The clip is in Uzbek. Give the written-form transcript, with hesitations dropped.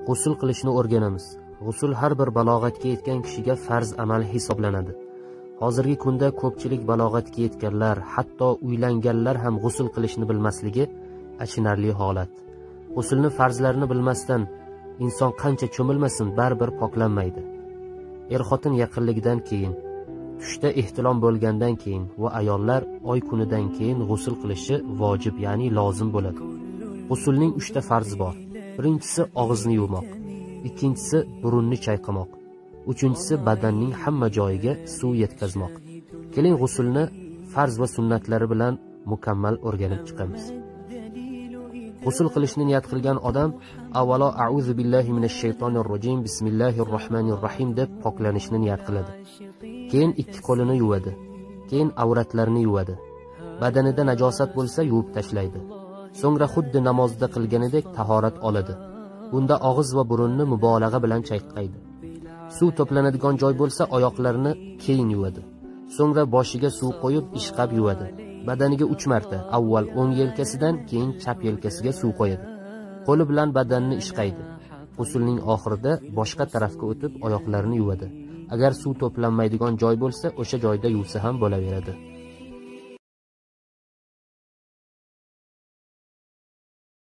G'usl qilishni o'rganamiz. G'usl har bir balog'atga yetgan kishiga farz amal hisoblanadi. Hozirgi kunda ko'pchilik balog'atga yetganlar, hatto uylanganlar ham g'usl qilishni bilmasligi achinarli holat. G'uslni farzlarini bilmasdan inson qancha cho'milmasin baribir poklanmaydi. Er-xotin yaqinligidan keyin, tushda ehtilom bo'lgandan keyin va ayollar oy kunidan keyin g'usl qilishi vojib, ya'ni lozim bo'ladi. G'uslning 3 ta farzi bor. Birinchisi og'izni yuvmoq, ikkinchisi burunni chayqamoq, uchinchisi badanning hamma joyiga suv yetkazmoq. Keling g'uslni farz va sunnatlari bilan mukammal o'rganib chiqamiz. G'usl qilishni niyat qilgan odam avvalo a'udhu billahi minash shaytonir rojim, bismillahir rohmanir rohim deb poklanishni niyat qiladi. Keyin 2 qo'lini yuvadi. Keyin avratlarini yuvadi. Badanida najosat bo'lsa yuvib tashlaydi. So'ngra xuddi namozda qilganidek tahorat oladi. Bunda og'iz va burunni mubolag'a bilan chayqaydi. Suv to'planadigan joy bo'lsa oyoqlarini keyin yuvadi. So'ngra boshiga suv qo'yib ishqab yuvadi. Badaniga 3 marta, avval o'ng yelkasidan, keyin chap yelkasiga suv qo'yadi. Qo'li bilan badanni ishqaydi. G'uslning oxirida boshqa tarafga o'tib oyoqlarini yuvadi. Agar suv to'planmaydigan joy bo'lsa, o'sha joyda yuvsa ham bo'laveradi.